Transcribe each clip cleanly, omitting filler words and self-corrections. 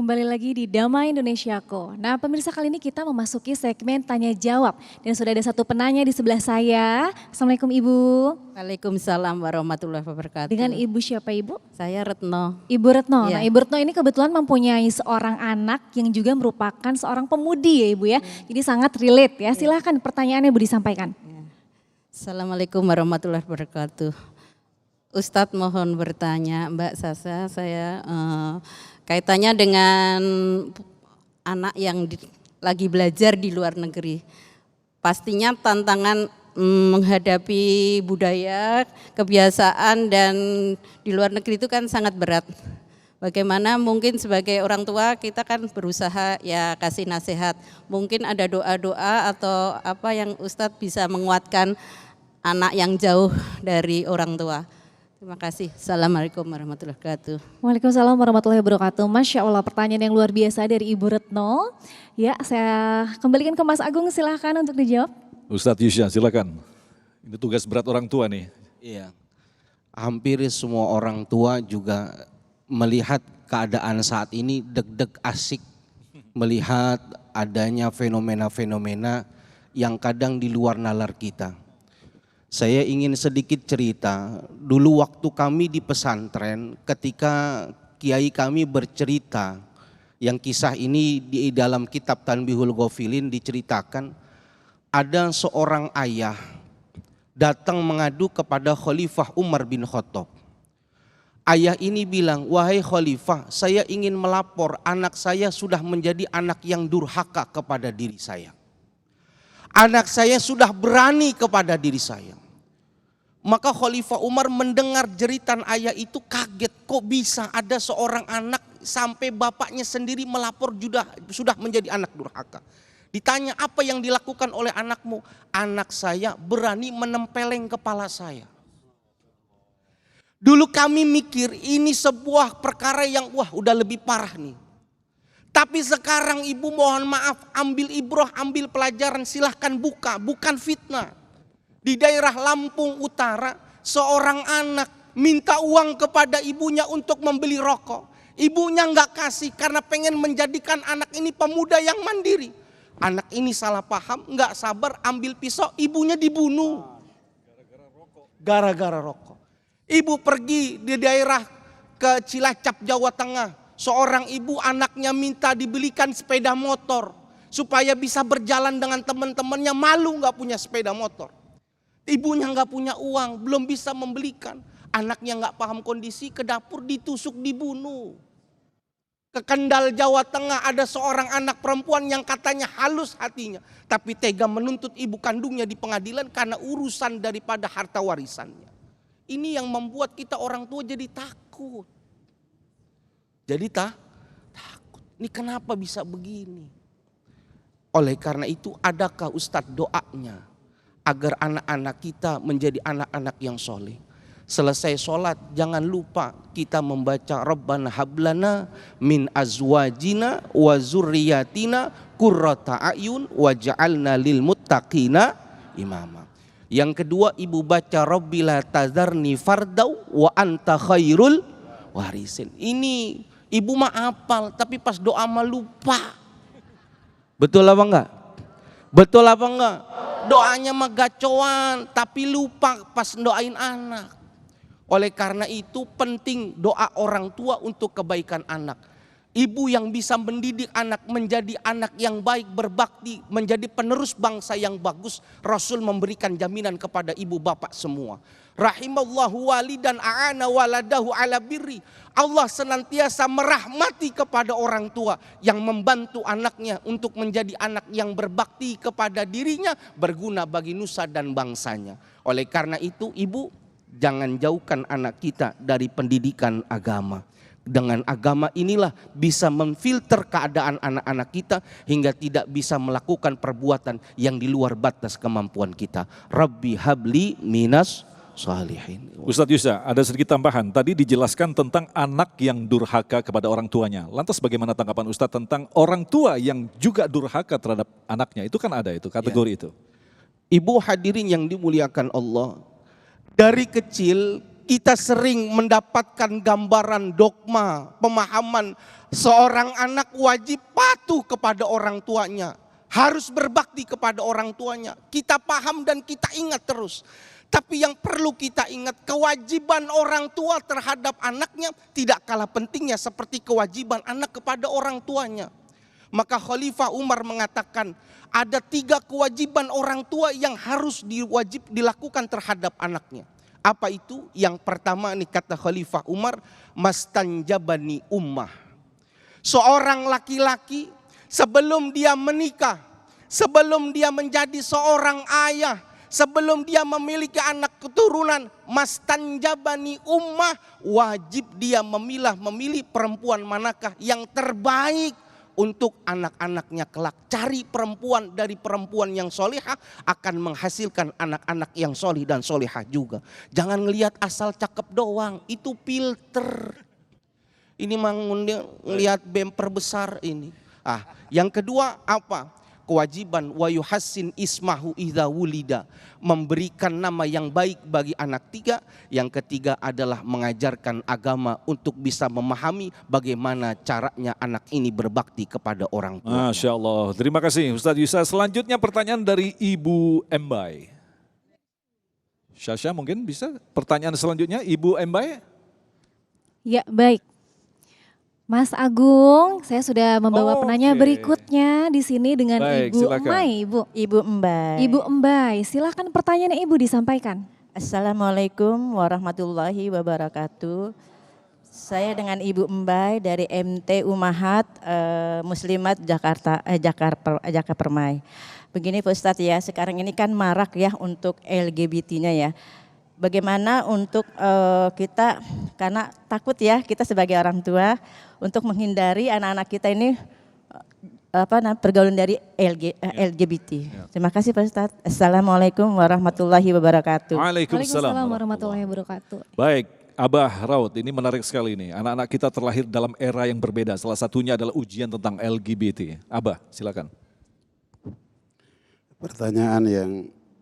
Kembali lagi di Damai Indonesiaku. Nah, pemirsa, kali ini kita memasuki segmen tanya jawab dan sudah ada satu penanya di sebelah saya. Assalamualaikum Ibu. Waalaikumsalam warahmatullahi wabarakatuh. Dengan Ibu siapa Ibu? Saya Retno. Ibu Retno. Iya. Nah, Ibu Retno ini kebetulan mempunyai seorang anak yang juga merupakan seorang pemudi ya Ibu ya. Jadi sangat relate ya. Silahkan pertanyaannya Ibu disampaikan. Assalamualaikum warahmatullahi wabarakatuh. Ustadz mohon bertanya, Mbak Sasa, saya kaitannya dengan anak yang lagi belajar di luar negeri. Pastinya tantangan menghadapi budaya, kebiasaan dan di luar negeri itu kan sangat berat. Bagaimana mungkin sebagai orang tua kita kan berusaha ya kasih nasihat. Mungkin ada doa-doa atau apa yang Ustadz bisa menguatkan anak yang jauh dari orang tua. Terima kasih. Assalamualaikum warahmatullahi wabarakatuh. Waalaikumsalam warahmatullahi wabarakatuh. Masya Allah, pertanyaan yang luar biasa dari Ibu Retno. Ya, saya kembalikan ke Mas Agung, silahkan untuk dijawab. Ustadz Yusya, silakan. Ini tugas berat orang tua nih. Iya, hampir semua orang tua juga melihat keadaan saat ini deg-deg asik melihat adanya fenomena-fenomena yang kadang di luar nalar kita. Saya ingin sedikit cerita, dulu waktu kami di pesantren ketika kiai kami bercerita, yang kisah ini di dalam kitab Tanbihul Ghafilin diceritakan, ada seorang ayah datang mengadu kepada Khalifah Umar bin Khattab. Ayah ini bilang, wahai Khalifah, saya ingin melapor anak saya sudah menjadi anak yang durhaka kepada diri saya. Anak saya sudah berani kepada diri saya. Maka Khalifah Umar mendengar jeritan ayah itu kaget, kok bisa ada seorang anak sampai bapaknya sendiri melapor sudah menjadi anak durhaka. Ditanya apa yang dilakukan oleh anakmu? Anak saya berani menempeleng kepala saya. Dulu kami mikir ini sebuah perkara yang udah lebih parah nih. Tapi sekarang ibu mohon maaf, ambil ibrah, ambil pelajaran, silahkan buka, bukan fitnah. Di daerah Lampung Utara, seorang anak minta uang kepada ibunya untuk membeli rokok. Ibunya nggak kasih karena pengen menjadikan anak ini pemuda yang mandiri. Anak ini salah paham, nggak sabar, ambil pisau, ibunya dibunuh. Gara-gara rokok. Ibu pergi di daerah ke Cilacap, Jawa Tengah. Seorang ibu anaknya minta dibelikan sepeda motor supaya bisa berjalan dengan teman-temannya, malu nggak punya sepeda motor. Ibunya nggak punya uang, belum bisa membelikan. Anaknya nggak paham kondisi, ke dapur ditusuk, dibunuh. Ke Kendal, Jawa Tengah ada seorang anak perempuan yang katanya halus hatinya, tapi tega menuntut ibu kandungnya di pengadilan karena urusan daripada harta warisannya. Ini yang membuat kita orang tua jadi takut. Jadi takut. Ini kenapa bisa begini? Oleh karena itu adakah Ustadz doanya agar anak-anak kita menjadi anak-anak yang soleh? Selesai sholat jangan lupa kita membaca Rabbana hablana min azwajina wa zurriyatina qurrata a'yun waj'alna lil muttaqina imama. Yang kedua ibu baca Rabbila tazarni fardau wa anta khairul warisin. Ini ibu mah hafal tapi pas doa mah lupa. Betul apa enggak? Betul apa enggak? Doanya mah gacoan tapi lupa pas doain anak. Oleh karena itu penting doa orang tua untuk kebaikan anak. Ibu yang bisa mendidik anak menjadi anak yang baik, berbakti, menjadi penerus bangsa yang bagus. Rasul memberikan jaminan kepada ibu bapak semua. Rahimallahu walidan a'ana waladahu ala birri. Allah senantiasa merahmati kepada orang tua yang membantu anaknya untuk menjadi anak yang berbakti kepada dirinya, berguna bagi nusa dan bangsanya. Oleh karena itu ibu, jangan jauhkan anak kita dari pendidikan agama. Dengan agama inilah bisa memfilter keadaan anak-anak kita hingga tidak bisa melakukan perbuatan yang di luar batas kemampuan kita. Rabbi habli minas shalihin. Ustadz Yusya, ada sedikit tambahan. Tadi dijelaskan tentang anak yang durhaka kepada orang tuanya. Lantas bagaimana tanggapan Ustadz tentang orang tua yang juga durhaka terhadap anaknya? Itu kan ada itu, kategori itu. Ibu hadirin yang dimuliakan Allah, dari kecil Kita sering mendapatkan gambaran dogma, pemahaman seorang anak wajib patuh kepada orang tuanya, harus berbakti kepada orang tuanya. Kita paham dan kita ingat terus. Tapi yang perlu kita ingat, kewajiban orang tua terhadap anaknya tidak kalah pentingnya seperti kewajiban anak kepada orang tuanya. Maka Khalifah Umar mengatakan ada 3 kewajiban orang tua yang harus dilakukan terhadap anaknya. Apa itu? Yang pertama nih kata Khalifah Umar, mastanjabani ummah. Seorang laki-laki sebelum dia menikah, sebelum dia menjadi seorang ayah, sebelum dia memiliki anak keturunan, mastanjabani ummah, wajib dia memilih perempuan manakah yang terbaik untuk anak-anaknya kelak. Cari perempuan dari perempuan yang solihah akan menghasilkan anak-anak yang solih dan solihah juga. Jangan ngelihat asal cakep doang, itu filter. Ini ngelihat bemper besar ini. Yang kedua apa? Kewajiban wa yuhassin ismahu idza wulida, memberikan nama yang baik bagi anak 3. Yang ketiga adalah mengajarkan agama untuk bisa memahami bagaimana caranya anak ini berbakti kepada orang tua. Masya Allah, terima kasih Ustadz Yusa. Selanjutnya pertanyaan dari Ibu Embai. Syasha mungkin bisa pertanyaan selanjutnya Ibu Embai. Ya baik. Mas Agung, saya sudah membawa penanya berikutnya di sini dengan Baik, Ibu silakan. Emai, Ibu. Ibu Embai. Ibu Embai, silakan pertanyaannya Ibu disampaikan. Assalamualaikum warahmatullahi wabarakatuh. Saya dengan Ibu Embai dari MT Umahat Muslimat Jakarta Permai. Begini Pak Ustadz ya, sekarang ini kan marak ya untuk LGBT-nya ya. Bagaimana untuk kita, karena takut ya kita sebagai orang tua untuk menghindari anak-anak kita ini pergaulan dari LGBT. Terima kasih Pak Ustadz. Assalamualaikum warahmatullahi wabarakatuh. Waalaikumsalam warahmatullahi wabarakatuh. Baik, Abah Raud, ini menarik sekali nih. Anak-anak kita terlahir dalam era yang berbeda. Salah satunya adalah ujian tentang LGBT. Abah, silakan. Pertanyaan yang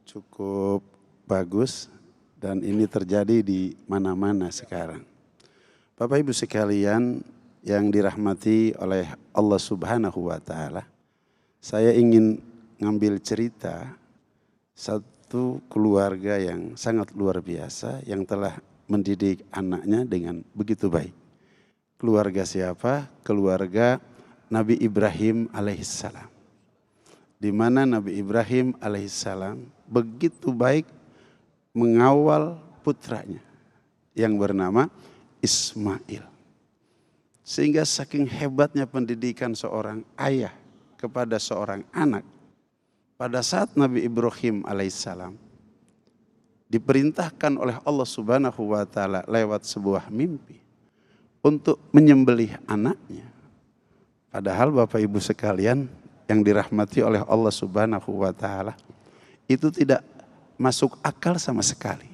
cukup bagus dan ini terjadi di mana-mana sekarang. Bapak Ibu sekalian yang dirahmati oleh Allah Subhanahu wa Ta'ala, saya ingin ngambil cerita satu keluarga yang sangat luar biasa yang telah mendidik anaknya dengan begitu baik. Keluarga siapa? Keluarga Nabi Ibrahim alaihissalam. Di mana Nabi Ibrahim alaihissalam begitu baik mengawal putranya yang bernama Ismail. Sehingga saking hebatnya pendidikan seorang ayah kepada seorang anak. Pada saat Nabi Ibrahim alaihissalam diperintahkan oleh Allah Subhanahu wa Ta'ala lewat sebuah mimpi untuk menyembelih anaknya. Padahal Bapak Ibu sekalian yang dirahmati oleh Allah Subhanahu wa Ta'ala, itu tidak masuk akal sama sekali.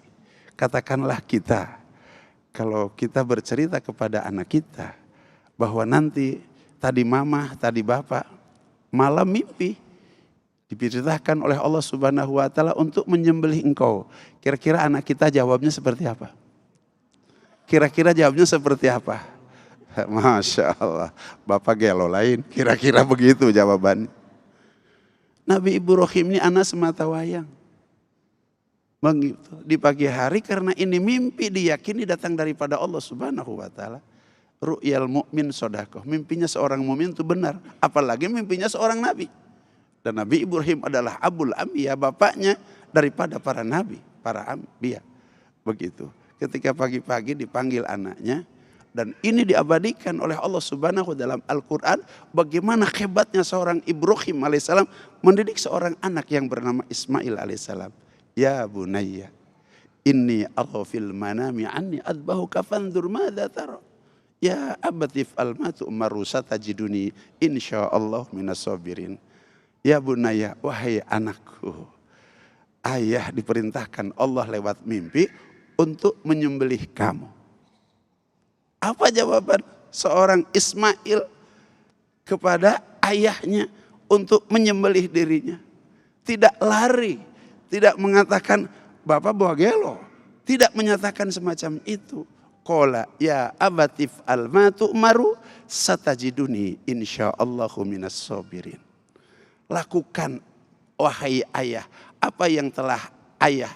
Katakanlah kita, kalau kita bercerita kepada anak kita bahwa nanti tadi mama, tadi bapak malam mimpi diperintahkan oleh Allah Subhanahu wa Ta'ala untuk menyembelih engkau. Kira-kira anak kita jawabnya seperti apa? Kira-kira jawabnya seperti apa? Masya Allah, bapak gelo lain. Kira-kira begitu jawabannya. Nabi Ibrahim ini anak semata wayang. Begitu. Di pagi hari karena ini mimpi diyakini datang daripada Allah Subhanahu wa Ta'ala. Ru'yal mu'min sodakoh. Mimpinya seorang mu'min itu benar. Apalagi mimpinya seorang nabi. Dan Nabi Ibrahim adalah abul anbiya, bapaknya daripada para nabi, para anbiya. Begitu. Ketika pagi-pagi dipanggil anaknya. Dan ini diabadikan oleh Allah Subhanahu dalam Al-Quran. Bagaimana hebatnya seorang Ibrahim alaihissalam mendidik seorang anak yang bernama Ismail alaihissalam. Ya bunayya, inni ara fil manami anni adbahuka fanzur madza tara. Ya abati fa'al ma tu'maru satajiduni insyaallah minas sabirin. Ya bunayya, wahai anakku. Ayah diperintahkan Allah lewat mimpi untuk menyembelih kamu. Apa jawaban seorang Ismail kepada ayahnya untuk menyembelih dirinya? Tidak lari. Tidak mengatakan, Bapak bawa gelo, tidak menyatakan semacam itu. Qala ya abatif al-ma tu'maru satajiduni insyaallahu minas sabirin. Lakukan wahai ayah apa yang telah ayah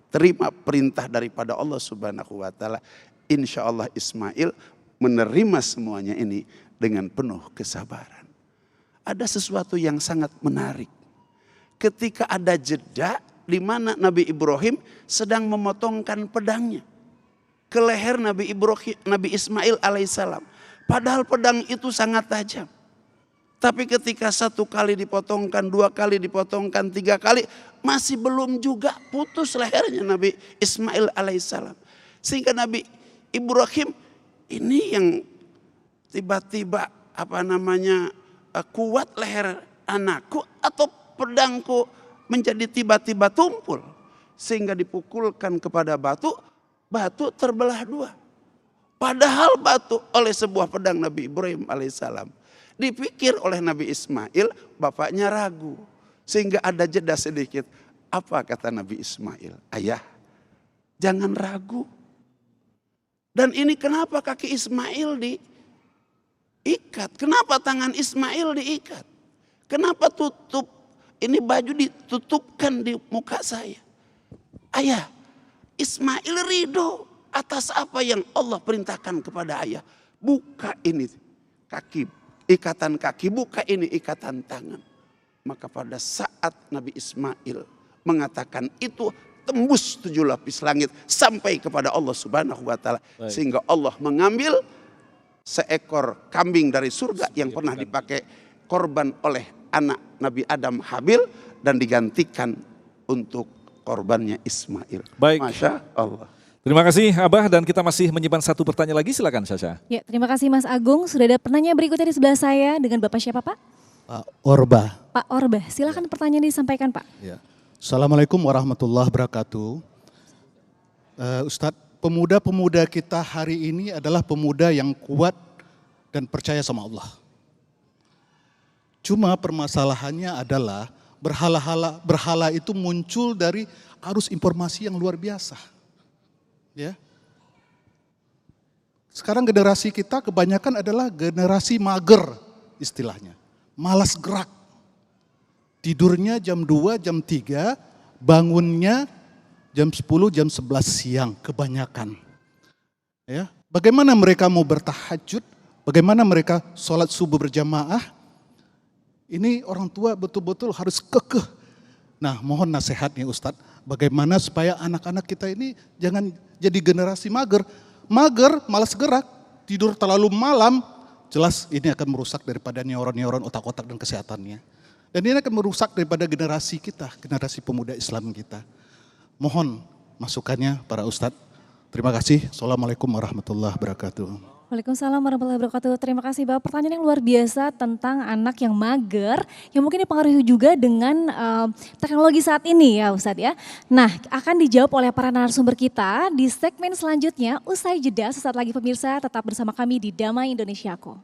terima perintah daripada Allah Subhanahu wa taala. Insyaallah Ismail menerima semuanya ini dengan penuh kesabaran. Ada sesuatu yang sangat menarik. Ketika ada jeda di mana Nabi Ibrahim sedang memotongkan pedangnya ke leher Nabi Ismail alaihissalam. Padahal pedang itu sangat tajam. Tapi ketika 1 kali dipotongkan, 2 kali dipotongkan, 3 kali, masih belum juga putus lehernya Nabi Ismail alaihissalam. Sehingga Nabi Ibrahim ini yang tiba-tiba kuat leher anakku atau pedangku menjadi tiba-tiba tumpul. Sehingga dipukulkan kepada batu terbelah 2. Padahal batu oleh sebuah pedang Nabi Ibrahim alaihissalam. Dipikir oleh Nabi Ismail, bapaknya ragu. Sehingga ada jeda sedikit. Apa kata Nabi Ismail? Ayah, jangan ragu. Dan ini kenapa kaki Ismail diikat? Kenapa tangan Ismail diikat? Kenapa ini baju ditutupkan di muka saya? Ayah, Ismail ridho atas apa yang Allah perintahkan kepada ayah. Buka ini kaki, ikatan kaki, buka ini ikatan tangan. Maka pada saat Nabi Ismail mengatakan itu, tembus 7 lapis langit sampai kepada Allah Subhanahu wa taala. Sehingga Allah mengambil seekor kambing dari surga yang pernah dipakai korban oleh anak Nabi Adam Habil dan digantikan untuk korbannya Ismail. Baik. Masya Allah. Terima kasih Abah, dan kita masih menyimpan 1 pertanyaan lagi, silakan Sasha. Ya, terima kasih Mas Agung. Sudah ada penanya berikutnya di sebelah saya dengan Bapak siapa Pak? Pak Orba. Pak Orba, silakan pertanyaan disampaikan Pak. Ya. Assalamualaikum warahmatullahi wabarakatuh. Ustadz, pemuda-pemuda kita hari ini adalah pemuda yang kuat dan percaya sama Allah. Cuma permasalahannya adalah berhala itu muncul dari arus informasi yang luar biasa. Ya. Sekarang generasi kita kebanyakan adalah generasi mager istilahnya. Malas gerak. Tidurnya jam 2, jam 3, bangunnya jam 10, jam 11 siang kebanyakan. Ya. Bagaimana mereka mau bertahajud? Bagaimana mereka sholat subuh berjamaah? Ini orang tua betul-betul harus kekeh. Nah, mohon nasihatnya Ustadz, bagaimana supaya anak-anak kita ini jangan jadi generasi mager. Mager, malas gerak, tidur terlalu malam, jelas ini akan merusak daripada neuron-neuron otak-otak dan kesehatannya. Dan ini akan merusak daripada generasi kita, generasi pemuda Islam kita. Mohon masukannya para Ustadz. Terima kasih. Assalamualaikum warahmatullahi wabarakatuh. Waalaikumsalam warahmatullahi wabarakatuh. Terima kasih Bapak. Pertanyaan yang luar biasa tentang anak yang mager, yang mungkin dipengaruhi juga dengan teknologi saat ini ya Ustadz ya. Nah, akan dijawab oleh para narasumber kita di segmen selanjutnya. Usai jeda, sesaat lagi pemirsa tetap bersama kami di Damai Indonesiaku.